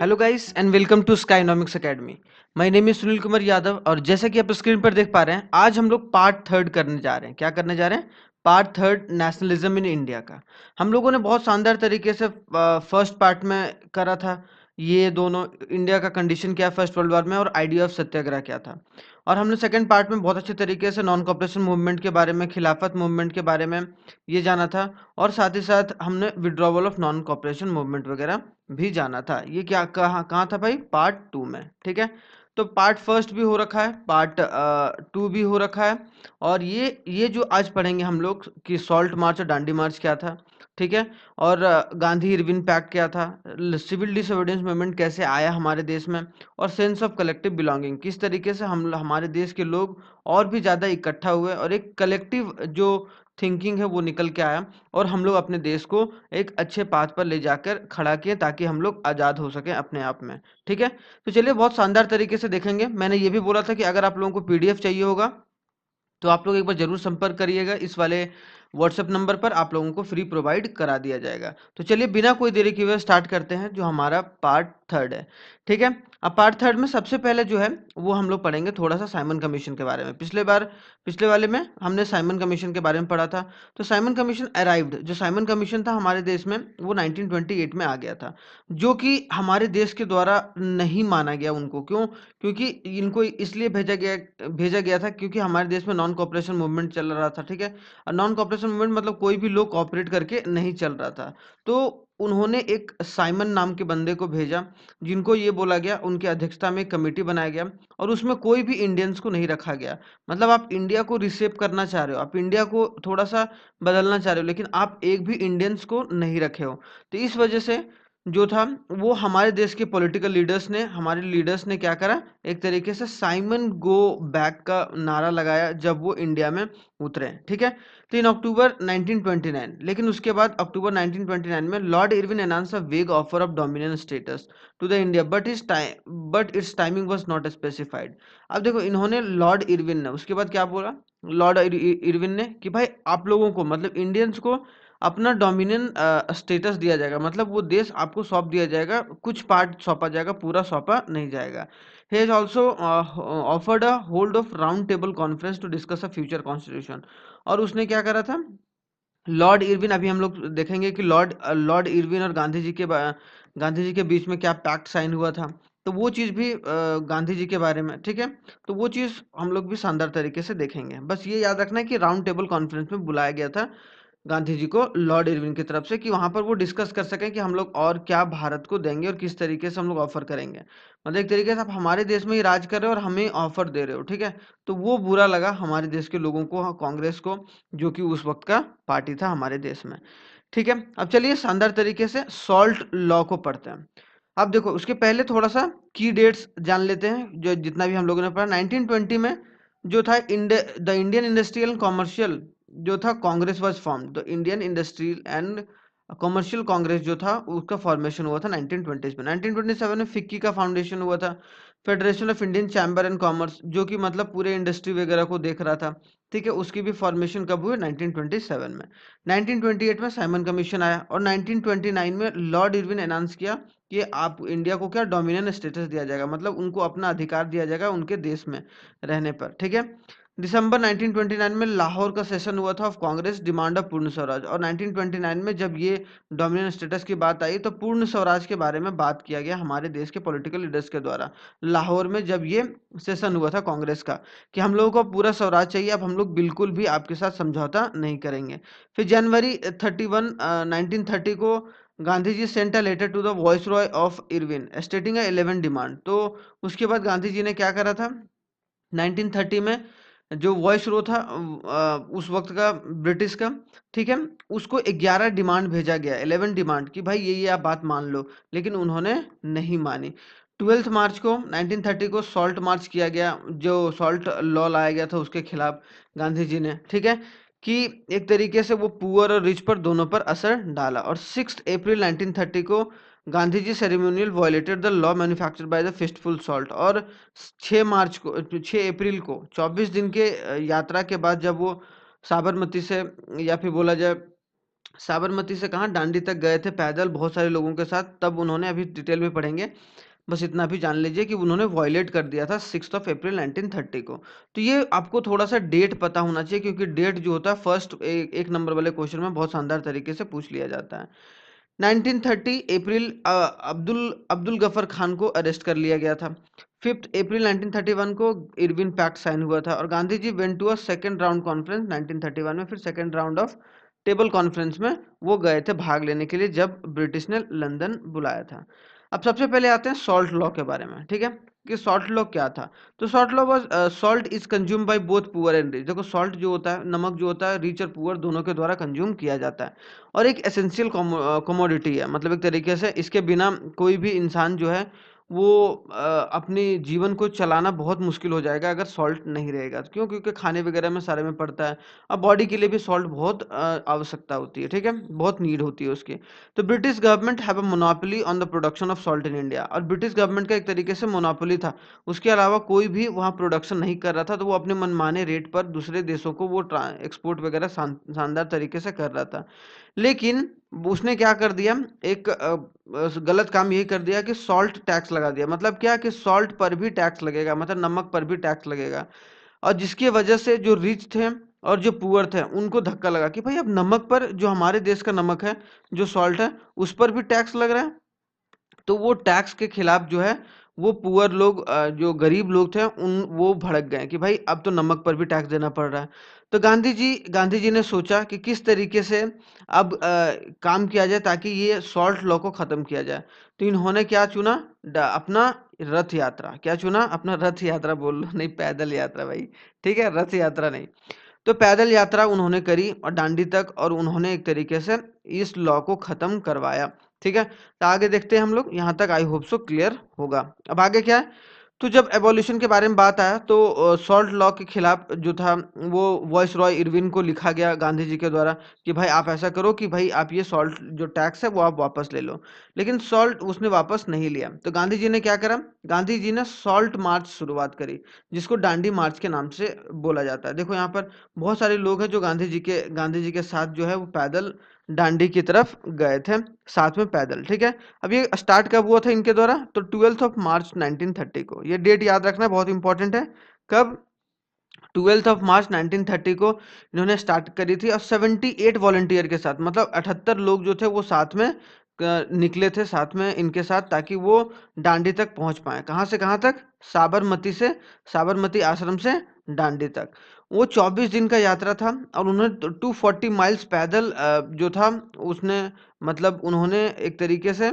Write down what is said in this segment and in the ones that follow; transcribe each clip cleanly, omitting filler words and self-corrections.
Hello guys and welcome to Skynomics academy. My name is Sunil Kumar Yadav और जैसा कि आप स्क्रीन पर देख पा रहे हैं, आज हम लोग पार्ट थर्ड करने जा रहे हैं। क्या करने जा रहे हैं? Part third, nationalism in India का। हम लोगों ने बहुत शानदार तरीके से फर्स्ट पार्ट में करा था। ये दोनों, इंडिया का कंडीशन क्या है फर्स्ट वर्ल्ड वॉर में और आइडिया ऑफ सत्याग्रह क्या था। और हमने सेकंड पार्ट में बहुत अच्छे तरीके से नॉन कॉपरेशन मूवमेंट के बारे में, खिलाफत मूवमेंट के बारे में ये जाना था। और साथ ही साथ हमने withdrawal of non cooperation movement वगैरह भी जाना था। ये क्या कहाँ कहाँ था भाई? पार्ट टू में। ठीक है, तो पार्ट फर्स्ट भी हो रखा है, पार्ट टू भी हो रखा है। और ये जो आज पढ़ेंगे हम लोग कि सॉल्ट मार्च और डांडी मार्च क्या था। ठीक है, और गांधी इरविन पैक्ट क्या था, सिविल डिसोबीडियंस मूवमेंट कैसे आया हमारे देश में, और सेंस ऑफ कलेक्टिव बिलोंगिंग, किस तरीके से हम हमारे देश के लोग और भी ज़्यादा इकट्ठा हुए और एक कलेक्टिव जो थिंकिंग है वो निकल के आया और हम लोग अपने देश को एक अच्छे पाथ पर ले जाकर खड़ा किए ताकि हम लोग आज़ाद हो सकें अपने आप में। ठीक है, तो चलिए बहुत शानदार तरीके से देखेंगे। मैंने ये भी बोला था कि अगर आप लोगों को पीडीएफ चाहिए होगा तो आप लोग एक बार जरूर संपर्क करिएगा। इस वाले व्हाट्सएप नंबर पर आप लोगों को फ्री प्रोवाइड करा दिया जाएगा। तो चलिए बिना कोई देरी किए हुए स्टार्ट करते हैं जो हमारा पार्ट थर्ड है। ठीक है, अब पार्ट थर्ड में सबसे पहले जो है वो हम लोग पढ़ेंगे थोड़ा सा साइमन कमीशन के बारे में। पिछले वाले में हमने साइमन कमीशन के बारे में पढ़ा था। तो साइमन कमीशन अराइव्ड, जो साइमन कमीशन था हमारे देश में वो 1928 में आ गया था, जो कि हमारे देश के द्वारा नहीं माना गया उनको। क्यों? क्योंकि इनको इसलिए भेजा गया था क्योंकि हमारे देश में नॉन कॉपरेशन मूवमेंट चल रहा था। ठीक है, और नॉन कॉपरेशन मूवमेंट मतलब कोई भी लोग कॉपरेट करके नहीं चल रहा था। तो उन्होंने एक साइमन नाम के बंदे को भेजा, जिनको ये बोला गया, उनकी अध्यक्षता में एक कमेटी बनाया गया और उसमें कोई भी इंडियंस को नहीं रखा गया। मतलब आप इंडिया को रिसेप करना चाह रहे हो, आप इंडिया को थोड़ा सा बदलना चाह रहे हो, लेकिन आप एक भी इंडियंस को नहीं रखे हो। तो इस वजह से जो था वो हमारे देश के पॉलिटिकल लीडर्स ने, हमारे लीडर्स ने क्या करा, एक तरीके से साइमन गो बैक का नारा लगाया जब वो इंडिया में उतरे। ठीक है, 3 अक्टूबर 1929। लेकिन उसके बाद अक्टूबर 1929 में Lord Irwin announce a vague offer of dominion status to the India but its timing was not specified. अब देखो, इन्होंने लॉर्ड इरविन ने उसके बाद क्या बोला, लॉर्ड इरविन ने कि भाई आप लोगों को, मतलब इंडियंस को अपना डोमिनियन स्टेटस दिया जाएगा, मतलब वो देश आपको सौंप दिया जाएगा, कुछ पार्ट सौंपा जाएगा, पूरा सौंपा नहीं जाएगा। He has also offered a hold of round table conference to discuss a future constitution. और उसने क्या करा था, लॉर्ड इरविन, अभी हम लोग देखेंगे कि लॉर्ड इरविन और गांधी जी के बीच में क्या पैक्ट साइन हुआ था। तो वो चीज़ भी गांधी जी के बारे में। ठीक है, तो वो चीज़ हम लोग भी शानदार तरीके से देखेंगे। बस ये याद रखना है कि राउंड टेबल कॉन्फ्रेंस में बुलाया गया था गांधी जी को लॉर्ड इरविन की तरफ से, कि वहां पर वो डिस्कस कर सकें कि हम लोग और क्या भारत को देंगे और किस तरीके से हम लोग ऑफर करेंगे। मतलब एक तरीके से आप हमारे देश में ही राज कर रहे हो और हमें ऑफर दे रहे हो। ठीक है, तो वो बुरा लगा हमारे देश के लोगों को, कांग्रेस को, जो कि उस वक्त का पार्टी था हमारे देश में। ठीक है, अब चलिए शानदार तरीके से सॉल्ट लॉ को पढ़ते हैं। अब देखो, उसके पहले थोड़ा सा की डेट्स जान लेते हैं, जो जितना भी हम लोगों ने पढ़ा। 1920 में जो था the Indian industrial and commercial जो था Congress was form, the Indian industrial and commercial Congress जो था उसका फॉर्मेशन हुआ था 1920 में। 1927 में फिक्की का फाउंडेशन हुआ था, federation of Indian chamber and commerce, जो कि मतलब पूरे इंडस्ट्री वगैरह को देख रहा था। ठीक है, उसकी भी फॉर्मेशन कब हुई? 1927 में। 1928 में साइमन कमीशन आया और 1929 में लॉर्ड इरविन अनाउंस किया कि आप इंडिया को क्या डोमिनियन स्टेटस दिया जाएगा, मतलब उनको अपना अधिकार दिया जाएगा उनके देश में रहने पर। ठीक है, दिसंबर 1929 में लाहौर का सेशन हुआ था ऑफ कांग्रेस, डिमांड ऑफ पूर्ण स्वराज। और 1929 में जब ये डोमिनियन स्टेटस की बात आई तो पूर्ण स्वराज के बारे में बात किया गया हमारे देश के पॉलिटिकल लीडर्स के द्वारा, लाहौर में जब ये सेशन हुआ था कांग्रेस का, कि हम लोगों को पूरा स्वराज चाहिए, अब हम लोग बिल्कुल भी आपके साथ समझौता नहीं करेंगे। फिर जनवरी 31 1930 को Gandhi ji sent a letter to the viceroy of Irwin stating a 11 demand. तो उसके बाद गांधी जी ने क्या करा था, 1930 में जो वॉइस रो था उस वक्त का ब्रिटिश का, ठीक है, उसको 11 डिमांड भेजा गया, 11 डिमांड, कि भाई ये आप बात मान लो, लेकिन उन्होंने नहीं मानी। 12 मार्च को 1930 को सॉल्ट मार्च किया गया, जो सॉल्ट लॉ लाया गया था उसके खिलाफ गांधी जी ने। ठीक है, कि एक तरीके से वो पुअर और रिच पर दोनों पर असर डाला। और 6 अप्रैल 1930 को Gandhi ji ceremonial violated the law manufactured by the fistful salt. और 6 अप्रैल को 24 दिन के यात्रा के बाद जब वो साबरमती से, या फिर बोला जाए साबरमती से कहाँ, डांडी तक गए थे पैदल बहुत सारे लोगों के साथ। तब उन्होंने, अभी डिटेल में पढ़ेंगे, बस इतना भी जान लीजिए कि उन्होंने वॉयलेट कर दिया था 6 अप्रैल 1930 को। तो ये आपको थोड़ा सा डेट पता होना चाहिए, क्योंकि डेट जो होता है फर्स्ट एक नंबर वाले क्वेश्चन में बहुत शानदार तरीके से पूछ लिया जाता है। 1930 अप्रैल अब्दुल अब्दुल गफर खान को अरेस्ट कर लिया गया था। 5 अप्रैल 1931 को इरविन पैक्ट साइन हुआ था, और Gandhi ji went to a second round conference 1931 में, फिर second round of table conference में वो गए थे भाग लेने के लिए, जब ब्रिटिश ने लंदन बुलाया था। अब सबसे पहले आते हैं सॉल्ट लॉ के बारे में, ठीक है, कि सॉल्ट लॉ क्या था। तो salt law was, salt is consume by both poor and rich. देखो सॉल्ट जो होता है, नमक जो होता है, रिच और पुअर दोनों के द्वारा कंज्यूम किया जाता है, और एक एसेंशियल कमोडिटी है। मतलब एक तरीके से इसके बिना कोई भी इंसान जो है वो अपनी जीवन को चलाना बहुत मुश्किल हो जाएगा अगर सॉल्ट नहीं रहेगा। तो क्यों? क्योंकि खाने वगैरह में सारे में पड़ता है, और बॉडी के लिए भी सॉल्ट बहुत आवश्यकता होती है, ठीक है, बहुत नीड होती है उसकी। तो British government have a monopoly on the production of salt in India, और ब्रिटिश गवर्नमेंट का एक तरीके से मोनोपोली था, उसके अलावा कोई भी वहाँ प्रोडक्शन नहीं कर रहा था, तो वो अपने मनमाने रेट पर दूसरे देशों को वो एक्सपोर्ट वगैरह शानदार तरीके से कर रहा था। लेकिन उसने क्या कर दिया, एक गलत काम यही कर दिया कि सॉल्ट टैक्स लगा दिया। मतलब क्या, कि सॉल्ट पर भी टैक्स लगेगा, मतलब नमक पर भी टैक्स लगेगा, और जिसकी वजह से जो रिच थे और जो पुअर थे उनको धक्का लगा कि भाई अब नमक पर, जो हमारे देश का नमक है, जो सॉल्ट है, उस पर भी टैक्स लग रहा है। तो वो टैक्स के खिलाफ जो है, वो पुअर लोग, जो गरीब लोग थे, उन वो भड़क गए कि भाई अब तो नमक पर भी टैक्स देना पड़ रहा है। तो गांधी जी ने सोचा कि किस तरीके से अब काम किया जाए ताकि ये सॉल्ट लॉ को खत्म किया जाए। तो इन्होंने क्या चुना, अपना रथ यात्रा। क्या चुना? अपना रथ यात्रा बोल लो, नहीं पैदल यात्रा भाई, ठीक है, रथ यात्रा नहीं। तो पैदल यात्रा उन्होंने करी और दांडी तक, और उन्होंने एक तरीके से इस लॉ को खत्म करवाया, ठीक है। तो आगे देखते हैं हम लोग, यहाँ तक आई होप सो क्लियर होगा। अब आगे क्या है, तो जब एबॉलिशन के बारे में बात आया तो सॉल्ट लॉ के खिलाफ जो था, वो वॉइस रॉय इरविन को लिखा गया गांधी जी के द्वारा कि भाई आप ऐसा करो कि भाई आप ये सॉल्ट जो टैक्स है वो आप वापस ले लो। लेकिन सॉल्ट उसने वापस नहीं लिया, तो गांधी जी ने क्या करा, गांधी जी ने सॉल्ट मार्च शुरुआत करी, जिसको डांडी मार्च के नाम से बोला जाता है। देखो यहाँ पर बहुत सारे लोग हैं जो गांधी जी के साथ जो है वो पैदल डांडी की तरफ गए थे, साथ में पैदल, ठीक है। अब ये स्टार्ट कब हुआ था इनके द्वारा, तो 12 मार्च 1930 को, ये डेट याद रखना बहुत इंपॉर्टेंट है। कब? 12 मार्च 1930 को इन्होंने स्टार्ट करी थी, और 78 वॉलंटियर के साथ, मतलब 78 लोग जो थे वो साथ में निकले थे साथ में इनके साथ, ताकि वो डांडी तक पहुंच पाए। कहाँ से कहाँ तक? साबरमती आश्रम से डांडी तक। वो 24 दिन का यात्रा था, और उन्होंने 240 माइल्स पैदल जो था उसने, मतलब उन्होंने एक तरीके से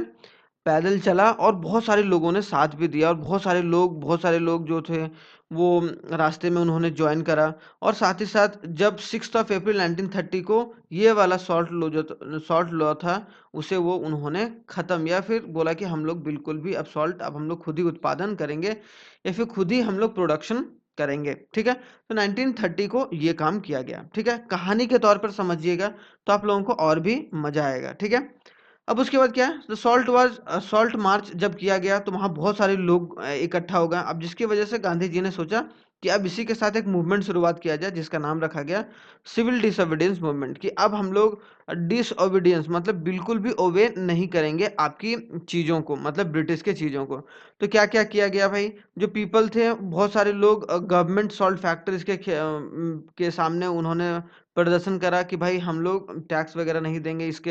पैदल चला, और बहुत सारे लोगों ने साथ भी दिया, और बहुत सारे लोग जो थे वो रास्ते में उन्होंने ज्वाइन करा। और साथ ही साथ जब 6 अप्रैल 1930 को ये वाला सॉल्ट लॉ था, उसे वो उन्होंने ख़त्म, या फिर बोला कि हम लोग बिल्कुल भी अब हम लोग खुद ही उत्पादन करेंगे, या फिर खुद ही हम लोग प्रोडक्शन करेंगे, ठीक है। तो 1930 को ये काम किया गया, ठीक है। कहानी के तौर पर समझिएगा तो आप लोगों को और भी मजा आएगा, ठीक है। अब उसके बाद क्या है, तो सॉल्ट मार्च जब किया गया तो वहाँ बहुत सारे लोग इकट्ठा हो गए। अब जिसकी वजह से गांधी जी ने सोचा कि अब इसी के साथ एक मूवमेंट शुरुआत किया जाए, जिसका नाम रखा गया सिविल डिसोबीडियंस मूवमेंट, कि अब हम लोग डिसओबीडियंस मतलब बिल्कुल भी ओबे नहीं करेंगे आपकी चीज़ों को, मतलब ब्रिटिश के चीज़ों को। तो क्या क्या किया गया भाई, जो पीपल थे बहुत सारे लोग गवर्नमेंट सॉल्ट फैक्ट्रीज के सामने उन्होंने प्रदर्शन करा कि भाई हम लोग टैक्स वगैरह नहीं देंगे। इसके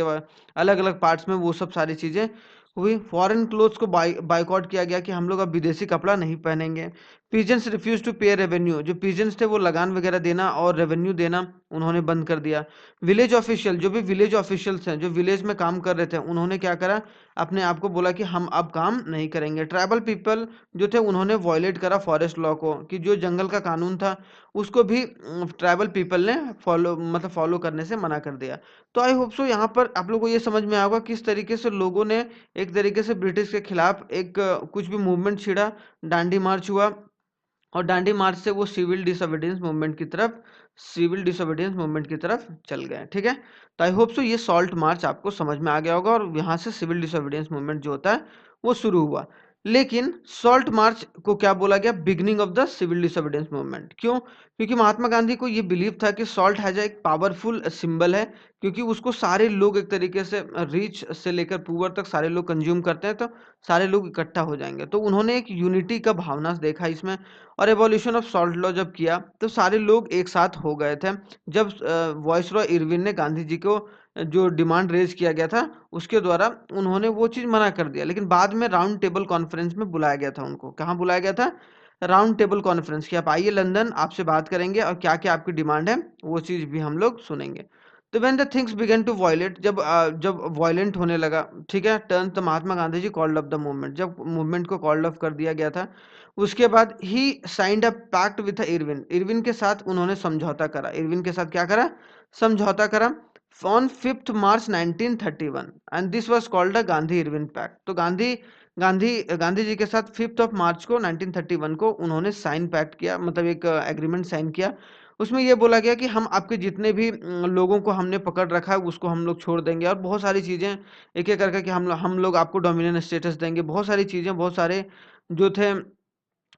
अलग अलग पार्ट्स में वो सब सारी चीज़ें हुई। फॉरेन क्लोथ्स को बाइकआउट किया गया कि हम लोग अब विदेशी कपड़ा नहीं पहनेंगे। पिजन्स रिफ्यूज टू पे रेवेन्यू, जो पिजन्स थे वो लगान वगैरह देना और रेवेन्यू देना उन्होंने बंद कर दिया। विलेज ऑफिशियल, जो भी विलेज ऑफिशियल्स हैं जो विलेज में काम कर रहे थे, उन्होंने क्या करा, अपने आप को बोला कि हम अब काम नहीं करेंगे। ट्राइबल पीपल जो थे उन्होंने वॉयलेट करा फॉरेस्ट लॉ को, कि जो जंगल का कानून था उसको भी ट्राइबल पीपल ने फॉलो करने से मना कर दिया। तो आई होप सो यहाँ पर आप लोग को ये समझ में आएगा किस तरीके से लोगों ने एक तरीके से ब्रिटिश के खिलाफ एक कुछ भी मूवमेंट छिड़ा, डांडी मार्च हुआ, और डांडी मार्च से वो सिविल डिसोबीडियंस मूवमेंट की तरफ चल गए, ठीक है। तो आई होप सो ये सॉल्ट मार्च आपको समझ में आ गया होगा, और यहाँ से सिविल डिसोबीडियंस मूवमेंट जो होता है वो शुरू हुआ। लेकिन सॉल्ट मार्च को क्या बोला गया, beginning of the civil disobedience movement. क्यों? क्योंकि महात्मा गांधी को ये बिलीव था कि सॉल्ट हैज एक पावरफुल सिंबल है, क्योंकि उसको सारे लोग एक तरीके से रिच से लेकर पुअर तक सारे लोग कंज्यूम करते हैं, तो सारे लोग इकट्ठा हो जाएंगे। तो उन्होंने एक यूनिटी का भावना देखा इसमें, और एवोल्यूशन ऑफ सॉल्ट लॉ जब किया तो सारे लोग एक साथ हो गए थे। जब वॉइस रॉय इरविन ने गांधी जी को जो डिमांड रेज किया गया था उसके द्वारा उन्होंने वो चीज मना कर दिया, लेकिन बाद में राउंड टेबल कॉन्फ्रेंस में बुलाया गया था उनको। कहाँ बुलाया गया था? राउंड टेबल कॉन्फ्रेंस, की आप आइए लंदन, आपसे बात करेंगे और क्या क्या आपकी डिमांड है वो चीज भी हम लोग सुनेंगे। तो when the things began to violate, जब वॉयलेंट होने लगा, ठीक है, टर्न, तो Mahatma Gandhi ji called off the movement, जब मूवमेंट को कॉल्ड ऑफ कर दिया गया था उसके बाद he signed a pact with Irwin, Irwin के साथ उन्होंने समझौता करा। इरविन के साथ क्या करा? समझौता करा on 5th March 1931, and this was called the Gandhi Irwin pact. तो गांधी गांधी जी के साथ 5th ऑफ मार्च को 1931 को उन्होंने साइन पैक्ट किया, मतलब एक एग्रीमेंट साइन किया। उसमें यह बोला गया कि हम आपके जितने भी लोगों को हमने पकड़ रखा है उसको हम लोग छोड़ देंगे, और बहुत सारी चीजें एक एक करके कि हम लोग आपको डोमिनियन स्टेटस देंगे, बहुत सारी चीजें, बहुत सारे जो थे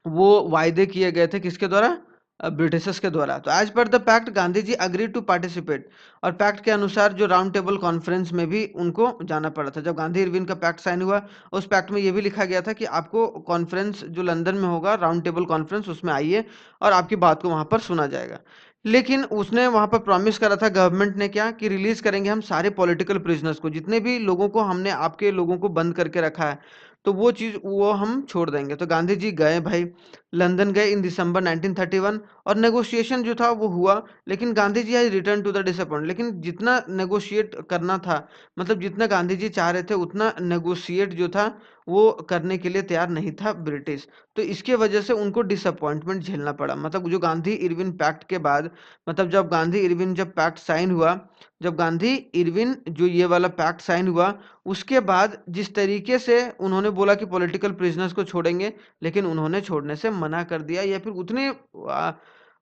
वो वायदे किए गए थे, किसके द्वारा? ब्रिटिशर्स के द्वारा। तो as per the pact Gandhi ji agree to participate, और पैक्ट के अनुसार जो राउंड टेबल कॉन्फ्रेंस में भी उनको जाना पड़ा था। जब गांधी इरविन का पैक्ट साइन हुआ, उस पैक्ट में ये भी लिखा गया था कि आपको कॉन्फ्रेंस जो लंदन में होगा, राउंड टेबल कॉन्फ्रेंस, उसमें आइए और आपकी बात को वहां पर सुना जाएगा। लेकिन उसने वहां पर प्रॉमिस करा था, गवर्नमेंट ने, क्या कि रिलीज करेंगे हम सारे पॉलिटिकल प्रिजनर्स को, जितने भी लोगों को हमने आपके लोगों को बंद करके रखा है तो वो चीज़ वो हम छोड़ देंगे। तो गांधी जी गए भाई, लंदन गए इन दिसंबर 1931, और नेगोशिएशन जो था वो हुआ, लेकिन गांधी जी आज रिटर्न टू द डिसअपॉइंट। लेकिन जितना नेगोशिएट करना था, मतलब जितना गांधी जी चाह रहे थे उतना नेगोशिएट जो था वो करने के लिए तैयार नहीं था ब्रिटिश। तो इसके वजह से उनको डिसअपॉइंटमेंट झेलना पड़ा। मतलब जो गांधी इरविन पैक्ट के बाद, मतलब जब गांधी इरविन जब पैक्ट साइन हुआ, जब गांधी इरविन जो ये वाला पैक्ट साइन हुआ, उसके बाद जिस तरीके से उन्होंने बोला कि पॉलिटिकल प्रिजनर्स को छोड़ेंगे, लेकिन उन्होंने छोड़ने से मना कर दिया, या फिर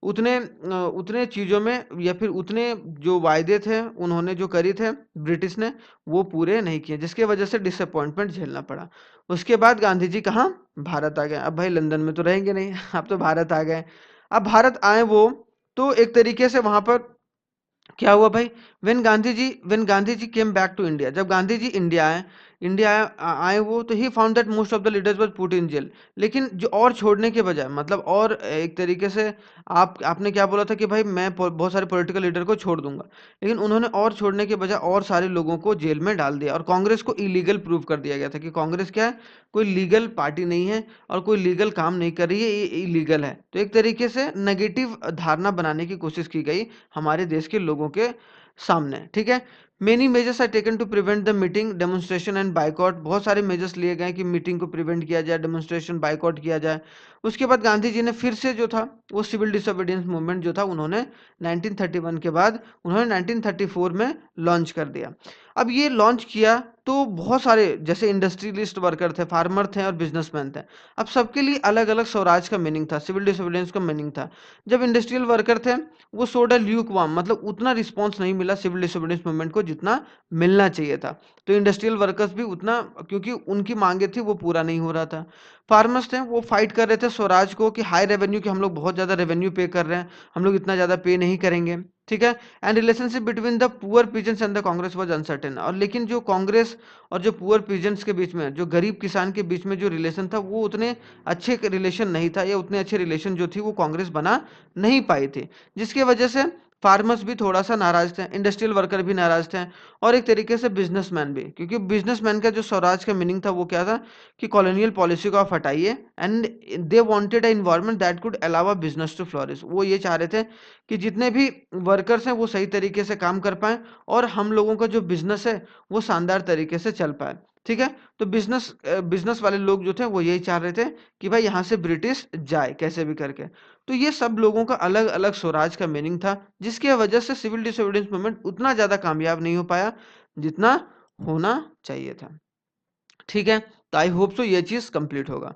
उतने चीज़ों में, या फिर उतने जो वायदे थे उन्होंने जो करी थे ब्रिटिश ने, वो पूरे नहीं किए, जिसके वजह से डिसअपॉइंटमेंट झेलना पड़ा। उसके बाद गांधी जी कहाँ? भारत आ गए। अब भाई लंदन में तो रहेंगे नहीं अब तो भारत आ गए। अब भारत आए वो, तो एक तरीके से वहां पर क्या हुआ भाई? When Gandhi ji came back to India, जब गांधी जी इंडिया आए वो, तो he found that most of the leaders was put in jail. लेकिन जो और छोड़ने के बजाय, मतलब और एक तरीके से आपने क्या बोला था कि भाई मैं बहुत सारे पॉलिटिकल लीडर को छोड़ दूंगा, लेकिन उन्होंने और छोड़ने के बजाय और सारे लोगों को जेल में डाल दिया, और कांग्रेस को इलीगल प्रूव कर दिया गया था कि कांग्रेस क्या है? कोई लीगल पार्टी नहीं है और कोई लीगल काम नहीं कर रही है, ये इलीगल है। तो एक तरीके से नेगेटिव धारणा बनाने की कोशिश की गई हमारे देश के लोगों के सामने, ठीक है। Many measures are taken to prevent the meeting, demonstration and boycott, बहुत सारे मेजर्स लिए गए कि मीटिंग को प्रिवेंट किया जाए, डेमोन्स्ट्रेशन बाइकआउट किया जाए। उसके बाद गांधी जी ने फिर से जो था वो सिविल डिसोबीडियंस मूवमेंट जो था उन्होंने 1931 के बाद उन्होंने 1934 में लॉन्च कर दिया। अब ये लॉन्च किया तो बहुत सारे जैसे इंडस्ट्रियलिस्ट वर्कर थे, फार्मर थे और बिजनेसमैन थे। अब सबके लिए अलग अलग स्वराज का मीनिंग था, सिविल डिसोबीडियंस का मीनिंग था। जब इंडस्ट्रियल वर्कर थे वो सोडा ल्यूक वार्म, मतलब उतना रिस्पॉन्स नहीं मिला सिविल डिसोबीडियंस मूवमेंट को जितना मिलना चाहिए था। तो इंडस्ट्रियल वर्कर्स भी उतना, क्योंकि उनकी मांगे थी वो पूरा नहीं हो रहा था। फार्मर्स थे वो फाइट कर रहे थे स्वराज को कि हाई रेवेन्यू, कि हम लोग बहुत ज़्यादा रेवेन्यू पे कर रहे हैं, हम लोग इतना ज़्यादा पे नहीं करेंगे, ठीक है। And relationship between the poor peasants and the Congress was uncertain, और लेकिन जो कांग्रेस और जो पुअर पीजेंट्स के बीच में, जो गरीब किसान के बीच में जो रिलेशन था वो उतने अच्छे रिलेशन नहीं था, या उतने अच्छे रिलेशन जो थी वो कांग्रेस बना नहीं पाई थी, जिसकी वजह से फार्मर्स भी थोड़ा सा नाराज थे, इंडस्ट्रियल वर्कर भी नाराज थे, और एक तरीके से बिजनेसमैन भी, क्योंकि बिजनेसमैन का जो स्वराज का मीनिंग था वो क्या था कि कॉलोनियल पॉलिसी को आप हटाइए, and they wanted a environment that could allow a business to flourish. वो ये चाह रहे थे कि जितने भी वर्कर्स हैं वो सही तरीके से काम कर पाएं, और हम लोगों का जो बिजनेस है वो शानदार तरीके से चल पाए, ठीक है। तो बिजनेस वाले लोग जो थे वो यही चाह रहे थे कि भाई यहाँ से ब्रिटिश जाए कैसे भी करके। तो ये सब लोगों का अलग अलग स्वराज का मीनिंग था, जिसकी वजह से सिविल डिसोबीडियंस मूवमेंट उतना ज़्यादा कामयाब नहीं हो पाया जितना होना चाहिए था, ठीक है। तो आई होप सो ये चीज़ कंप्लीट होगा।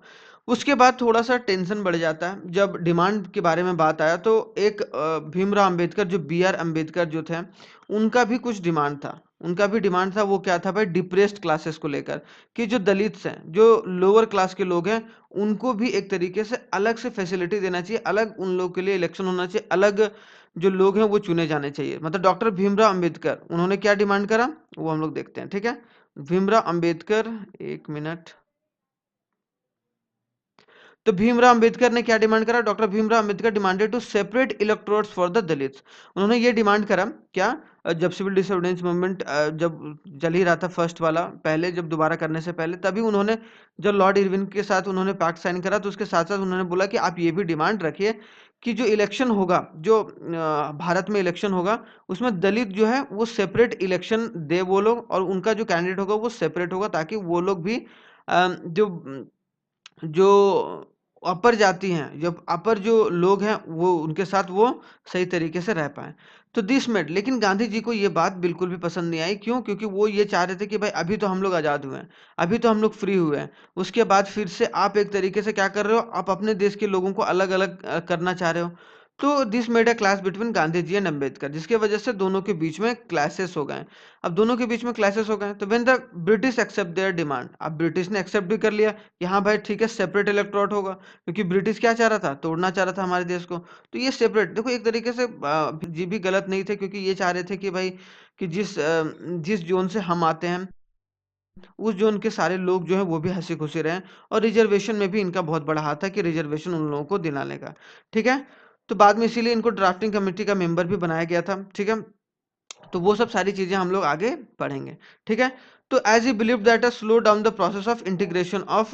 उसके बाद थोड़ा-सा टेंशन बढ़ जाता है। जब डिमांड के बारे में बात आया तो एक भीमराव अंबेडकर जो बी.आर. अंबेडकर जो थे, उनका भी कुछ डिमांड था। उनका भी डिमांड था, वो क्या था भाई, डिप्रेस्ड क्लासेस को लेकर, कि जो दलित्स हैं, जो लोअर क्लास के लोग हैं, उनको भी एक तरीके से अलग से फैसिलिटी देना चाहिए, अलग उन लोगों के लिए इलेक्शन होना चाहिए, अलग जो लोग हैं वो चुने जाने चाहिए। मतलब डॉक्टर भीमराव अंबेडकर उन्होंने क्या डिमांड करा, वो हम लोग देखते हैं, ठीक है? भीमराव अंबेडकर, 1 मिनट। तो भीमराव अंबेडकर ने क्या डिमांड करा, doctor Bhimrao Ambedkar demanded to separate electorates for the Dalits. उन्होंने ये डिमांड करा क्या, जब सिविल डिसोबीडियंस मूवमेंट जब चल ही रहा था फर्स्ट वाला, पहले जब दोबारा करने से पहले, तभी उन्होंने जब लॉर्ड इरविन के साथ उन्होंने पैक्ट साइन करा, तो उसके साथ साथ उन्होंने बोला कि आप ये भी डिमांड रखिए कि जो इलेक्शन होगा, जो भारत में इलेक्शन होगा, उसमें दलित जो है वो सेपरेट इलेक्शन दे वो लोग, और उनका जो कैंडिडेट होगा वो सेपरेट होगा, ताकि वो लोग भी जो जो अपर जाति हैं, जब अपर जो लोग हैं, वो उनके साथ वो सही तरीके से रह पाएँ। तो दिस मेड, लेकिन गांधी जी को ये बात बिल्कुल भी पसंद नहीं आई। क्यों? क्योंकि वो ये चाह रहे थे कि भाई अभी तो हम लोग आज़ाद हुए हैं, अभी तो हम लोग फ्री हुए हैं। उसके बाद फिर से आप एक तरीके से क्या कर रहे हो, आप अपने देश के लोगों को अलग-अलग करना चाह रहे हो। तो this made a clash between Gandhi ji and Ambedkar, जिसकी वजह से दोनों के बीच में क्लैशेस हो गए। अब दोनों के बीच में क्लैशेस हो गए, तो when the British accept their demand, अब ब्रिटिश ने एक्सेप्ट भी कर लिया कि हाँ भाई ठीक है, सेपरेट इलेक्टोरेट होगा, क्योंकि ब्रिटिश क्या चाह रहा था, तोड़ना चाह रहा था हमारे देश को। तो ये सेपरेट, देखो एक तरीके से जी भी गलत नहीं थे, क्योंकि ये चाह रहे थे कि भाई कि जिस जोन से हम आते हैं, उस जोन के सारे लोग जो हैं वो भी हंसी खुशी रहें, और रिजर्वेशन में भी इनका बहुत बड़ा हाथ है कि रिजर्वेशन उन लोगों को दिलाने का, ठीक है? तो बाद में इसीलिए इनको ड्राफ्टिंग कमेटी का मेंबर भी बनाया गया था, ठीक है? तो वो सब सारी चीज़ें हम लोग आगे पढ़ेंगे, ठीक है? तो as he believe that slow down the process of integration of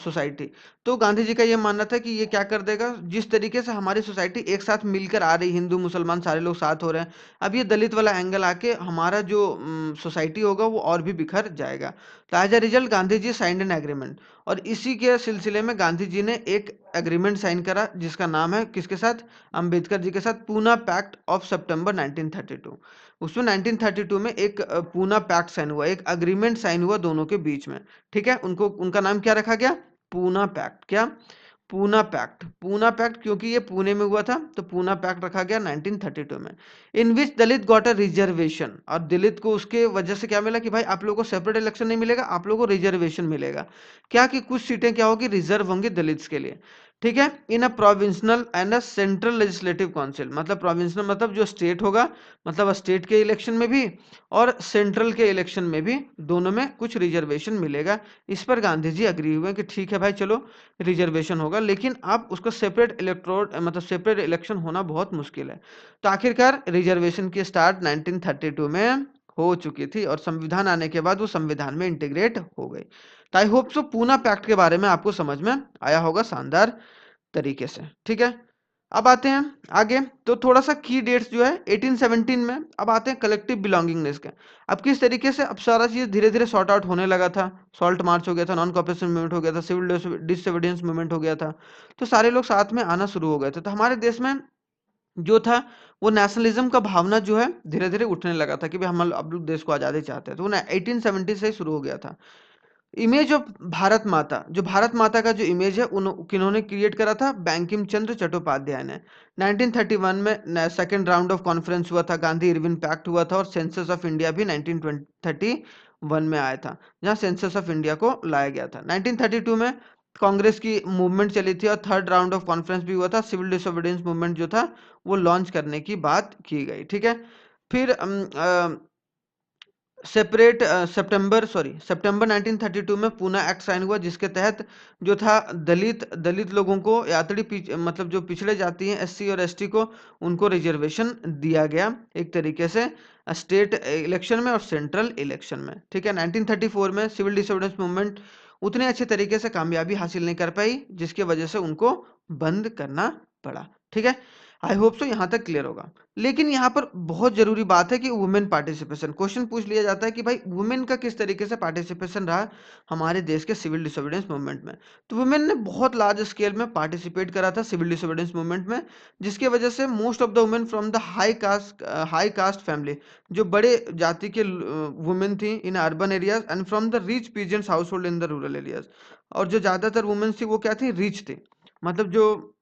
society, तो गांधी जी का ये मानना था कि ये क्या कर देगा, जिस तरीके से हमारी सोसाइटी एक साथ मिलकर आ रही, हिंदू मुसलमान सारे लोग साथ हो रहे हैं, अब ये दलित वाला एंगल आके हमारा जो सोसाइटी होगा वो और भी बिखर जाएगा। तो as a result Gandhi ji signed an agreement, और इसी के सिलसिले में गांधी जी ने एक एग्रीमेंट साइन करा, जिसका नाम है किसके साथ, अंबेडकर जी के साथ, पूना पैक्ट ऑफ सितंबर 1932। उसमें 1932 में एक पूना पैक्ट साइन हुआ, एक अग्रीमेंट साइन हुआ दोनों के बीच में, ठीक है? उनको उनका नाम क्या रखा गया, पूना पैक्ट। क्या? पूना पैक्ट। पूना पैक्ट क्योंकि ये पुणे में हुआ था, तो पूना पैक्ट रखा गया 1932 में। इन विच दलित गॉट अ रिजर्वेशन, और दलित को उसके वजह से क्या मिला कि भाई आप लोगों को सेपरेट इलेक्शन नहीं मिलेगा, आप लोगों को रिजर्वेशन मिलेगा। क्या कि कुछ सीटें क्या होगी, रिजर्व होंगी दलित्स के लिए, ठीक है? In a provincial and a central legislative council, मतलब प्रोविंशनल मतलब जो स्टेट होगा, मतलब स्टेट के इलेक्शन में भी और सेंट्रल के इलेक्शन में भी, दोनों में कुछ रिजर्वेशन मिलेगा। इस पर गांधी जी एग्री हुए कि ठीक है भाई चलो, रिजर्वेशन होगा, लेकिन आप उसका सेपरेट इलेक्टोरल मतलब सेपरेट इलेक्शन होना बहुत मुश्किल है। तो आखिरकार रिजर्वेशन की स्टार्ट 1932 में हो चुकी थी, और संविधान आने के बाद वो संविधान में इंटीग्रेट हो गई। तो I hope so Poona pact के बारे में आपको समझ में आया होगा शानदार तरीके से, ठीक है? अब आते हैं आगे, तो थोड़ा सा की डेट्स जो है 1817 में, अब आते हैं कलेक्टिव बिलोंगिंगनेस के। अब किस तरीके से अब सारा चीज़ धीरे धीरे सॉर्ट आउट होने लगा था, सॉल्ट मार्च हो गया था, नॉन कॉपरेशन मूवमेंट हो गया था, सिविल डिसोबीडियंस मूवमेंट हो गया था, तो सारे लोग साथ में आना शुरू हो गए थे। तो हमारे देश में जो था वो नेशनलिज्म का भावना जो है धीरे धीरे उठने लगा था कि भाई हम अब लोग देश को आज़ादी चाहते हैं, तो वो 1870 से ही शुरू हो गया था। इमेज ऑफ भारत माता, जो भारत माता का जो इमेज है किन्होंने क्रिएट करा था, बैंकिम चंद्र चट्टोपाध्याय ने। 1931 में सेकंड राउंड ऑफ कॉन्फ्रेंस हुआ था, गांधी इरविन पैक्ट हुआ था, और सेंसस ऑफ इंडिया भी 1931 में आया था, जहां सेंसस ऑफ इंडिया को लाया गया था। 1932 में कांग्रेस की मूवमेंट चली थी, और थर्ड राउंड ऑफ कॉन्फ्रेंस भी हुआ था, सिविल डिसोबीडियंस मूवमेंट जो था वो लॉन्च करने की बात की गई, ठीक है? फिर सितंबर 1932 में पूना एक्ट साइन हुआ, जिसके तहत जो था दलित लोगों को, यात्री मतलब जो पिछड़े जाति हैं, एससी और एसटी को, उनको रिजर्वेशन दिया गया एक तरीके से, स्टेट इलेक्शन में और सेंट्रल इलेक्शन में, ठीक है? 1934 में सिविल डिसोबीडियंस मूवमेंट उतने अच्छे तरीके से कामयाबी हासिल नहीं कर पाई, जिसकी वजह से उनको बंद करना पड़ा, ठीक है? आई होप सो यहाँ तक क्लियर होगा। लेकिन यहाँ पर बहुत जरूरी बात है कि वुमेन पार्टिसिपेशन, क्वेश्चन पूछ लिया जाता है कि भाई वुमेन का किस तरीके से पार्टिसिपेशन रहा हमारे देश के सिविल डिसोबीडियंस मूवमेंट में। तो वुमेन ने बहुत लार्ज स्केल में पार्टिसिपेट करा था सिविल डिसोबीडियंस मूवमेंट में, जिसकी वजह से most of the women from the high cast family, जो बड़े जाति के वुमेन थी in urban areas and from the rich peasants house hold in the rural areas, और जो ज़्यादातर वुमेन्स थी वो क्या थी, रिच थी। मतलब जो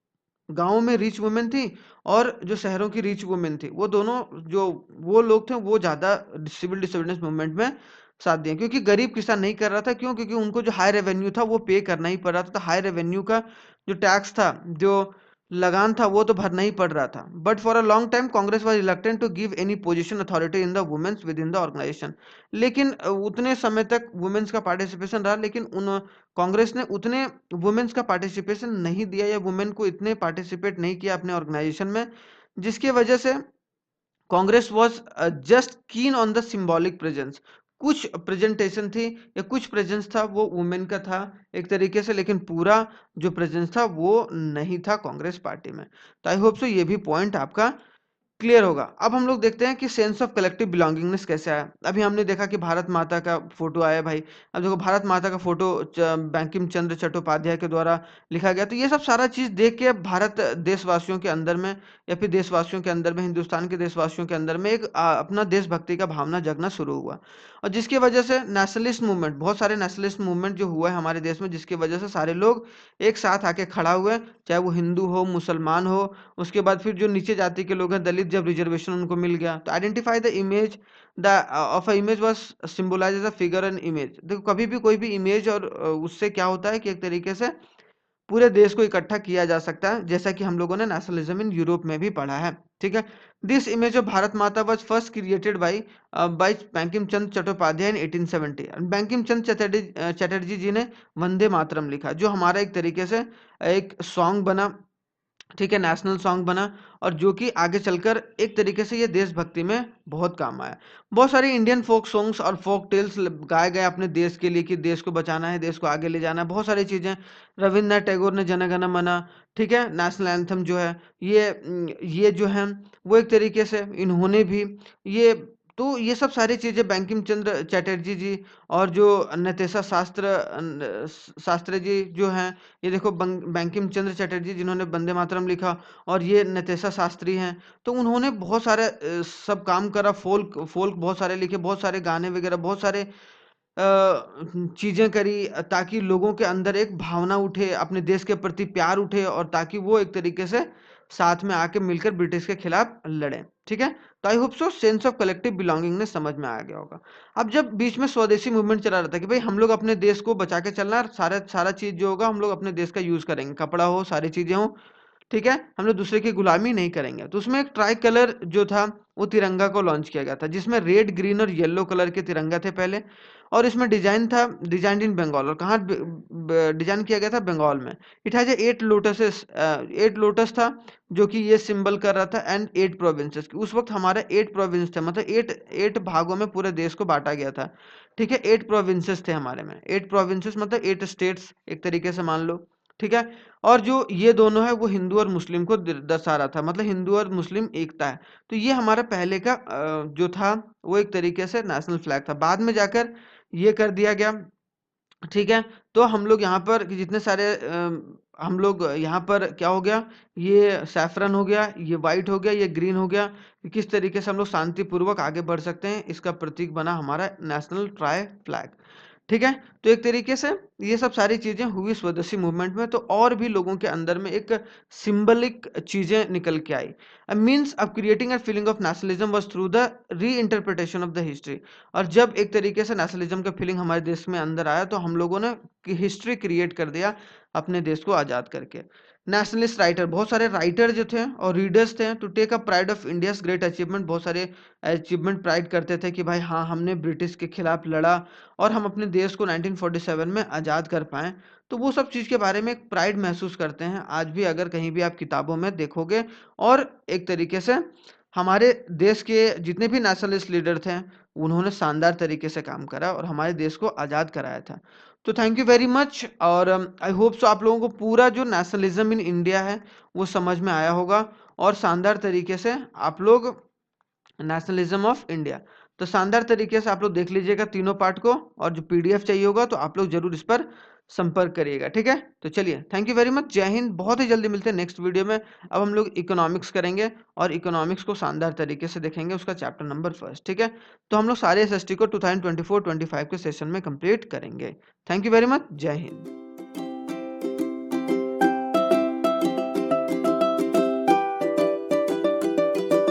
गाँव में रिच वुमेन थी और जो शहरों की रिच वुमेन थी, वो दोनों जो वो लोग थे वो ज़्यादा सिविल डिसोबीडियंस मूवमेंट में साथ दिए, क्योंकि गरीब किसान नहीं कर रहा था। क्यों? क्योंकि उनको जो हाई रेवेन्यू था वो पे करना ही पड़ रहा था। तो हाई रेवेन्यू का जो टैक्स था, जो लगान था, वो तो भरना ही पड़ रहा था। But for a long time Congress was reluctant to give any position authority in the women's within the organisation. लेकिन उतने समय तक वुमेन्स का पार्टिसिपेशन रहा, लेकिन उन कांग्रेस ने उतने वुमेन्स का पार्टिसिपेशन नहीं दिया या वुमेन को इतने पार्टिसिपेट नहीं किया अपने ऑर्गेनाइजेशन में, जिसकी वजह से Congress was just keen on the symbolic presence. कुछ प्रेजेंटेशन थी या कुछ प्रेजेंस था वो वुमेन का था एक तरीके से, लेकिन पूरा जो प्रेजेंस था वो नहीं था कांग्रेस पार्टी में। तो आई होप सो ये भी पॉइंट आपका क्लियर होगा। अब हम लोग देखते हैं कि सेंस ऑफ कलेक्टिव बिलोंगिंगनेस कैसे आया। अभी हमने देखा कि भारत माता का फोटो आया भाई। अब देखो भारत माता का फोटो बंकिम चंद्र चट्टोपाध्याय के द्वारा लिखा गया। तो ये सब सारा चीज देख के भारत देशवासियों के अंदर में या फिर देशवासियों के अंदर में, हिंदुस्तान के देशवासियों के अंदर में एक अपना देशभक्ति का भावना जगना शुरू हुआ। और जिसकी वजह से नेशनलिस्ट मूवमेंट, बहुत सारे नेशनलिस्ट मूवमेंट जो हुआ है हमारे देश में, जिसकी वजह से सारे लोग एक साथ आके खड़ा हुए, चाहे वो हिंदू हो, मुसलमान हो। उसके बाद फिर जो नीचे जाति के लोग हैं, दलित, जब रिजर्वेशन उनको मिल गया, तो identify the image the of a image was symbolise as a figure and image. देखो कभी भी कोई भी इमेज और उससे क्या होता है कि एक तरीके से पूरे देश को इकट्ठा किया जा सकता है, जैसा कि हम लोगों ने नेशनलिज्म इन यूरोप में भी पढ़ा है। ठीक है। This image of Bharat Mata was first created by Bankim Chandra Chattopadhyay in 1870। Bankim Chandra Chatterjee ji ने वंदे मातरम लिखा, जो हमारा एक तरीके से एक सॉन्ग बना। ठीक है, नेशनल सॉन्ग बना, और जो कि आगे चलकर एक तरीके से ये देशभक्ति में बहुत काम आया। बहुत सारे इंडियन फोक सॉन्ग्स और फोक टेल्स गाए गए अपने देश के लिए कि देश को बचाना है, देश को आगे ले जाना है, बहुत सारी चीजें। रविन्द्रनाथ टैगोर ने जन गण मन, ठीक है, नेशनल एंथम जो है, ये जो है वो एक तरीके से इन्होंने भी ये, तो ये सब सारी चीजें बंकिम चंद्र चटर्जी जी और जो नतेशा शास्त्री जी जो हैं, ये देखो बंकिम चंद्र चटर्जी जिन्होंने वंदे मातरम लिखा, और ये नतेशा शास्त्री हैं। तो उन्होंने बहुत सारे सब काम करा, फोल्क फोल्क बहुत सारे लिखे, बहुत सारे गाने वगैरह, बहुत सारे चीजें करी, ताकि लोगों के अंदर एक भावना उठे, अपने देश के प्रति प्यार उठे, और ताकि वो एक तरीके से साथ में आके मिलकर ब्रिटिश के खिलाफ लड़ें। ठीक है। तो I hope so sense of collective belonging ने समझ में आ गया होगा। अब जब बीच में स्वदेशी मूवमेंट चला रहा था कि भाई हम लोग अपने देश को बचा के चलना है, सारा चीज जो होगा हम लोग अपने देश का यूज करेंगे, कपड़ा हो, सारी चीजें हो, ठीक है, हम लोग दूसरे की गुलामी नहीं करेंगे। तो उसमें एक ट्राई कलर जो था वो तिरंगा को लॉन्च किया गया था, जिसमें रेड, ग्रीन और येलो कलर के तिरंगा थे पहले। और इसमें डिजाइन था, डिजाइन इन बंगाल, और कहाँ डिजाइन किया गया था, बंगाल में। It has eight lotuses, 8 lotus था, जो कि ये सिंबल कर रहा था, एंड 8 प्रोविंसेस। उस वक्त हमारे 8 प्रोविंस थे, मतलब एट भागों में पूरे देश को बांटा गया था। ठीक है, 8 प्रोविंसेस थे हमारे में, 8 प्रोविंसेस मतलब 8 स्टेट्स एक तरीके से मान लो। ठीक है। और जो ये दोनों है वो हिंदू और मुस्लिम को दर्शा रहा था, मतलब हिंदू और मुस्लिम एकता है। तो ये हमारा पहले का जो था वो एक तरीके से नेशनल फ्लैग था। बाद में जाकर ये कर दिया गया। ठीक है। तो हम लोग यहाँ पर कि जितने सारे हम लोग यहाँ पर क्या हो गया, ये सैफरन हो गया, ये वाइट हो गया, ये ग्रीन हो गया, कि किस तरीके से हम लोग शांतिपूर्वक आगे बढ़ सकते हैं, इसका प्रतीक बना हमारा नेशनल ट्राई फ्लैग। ठीक है। तो एक तरीके से ये सब सारी चीजें हुई स्वदेशी मूवमेंट में, तो और भी लोगों के अंदर में एक सिंबलिक चीजें निकल के आई। A means of creating a feeling of nationalism was through the re interpretation of the history. और जब एक तरीके से नेशनलिज्म का फीलिंग हमारे देश में अंदर आया, तो हम लोगों ने हिस्ट्री क्रिएट कर दिया अपने देश को आज़ाद करके। नेशनलिस्ट राइटर, बहुत सारे राइटर जो थे और रीडर्स थे, to take a pride of India's great achievement, बहुत सारे अचीवमेंट प्राइड करते थे कि भाई हाँ हमने ब्रिटिश के खिलाफ लड़ा और हम अपने देश को 1947 में आज़ाद कर पाएँ। तो वो सब चीज़ के बारे में एक प्राइड महसूस करते हैं आज भी, अगर कहीं भी आप किताबों में देखोगे। और एक तरीके से हमारे देश के जितने भी नेशनलिस्ट लीडर थे, उन्होंने शानदार तरीके से काम करा और हमारे देश को आज़ाद कराया था। तो थैंक यू वेरी मच, और आई होप सो आप लोगों को पूरा जो नेशनलिज्म इन इंडिया है वो समझ में आया होगा, और शानदार तरीके से आप लोग नेशनलिज्म ऑफ इंडिया, तो शानदार तरीके से आप लोग देख लीजिएगा तीनों पार्ट को, और जो पीडीएफ चाहिए होगा तो आप लोग जरूर इस पर संपर्क करिएगा। ठीक है। तो चलिए, थैंक यू वेरी मच, जय हिंद। बहुत ही जल्दी मिलते हैं नेक्स्ट वीडियो में। अब हम लोग इकोनॉमिक्स करेंगे, और इकोनॉमिक्स को शानदार तरीके से देखेंगे, उसका चैप्टर नंबर 1। ठीक है। तो हम लोग सारे एसएसटी को 2024-25 के सेशन में कंप्लीट करेंगे। थैंक यू वेरी मच, जय हिंद।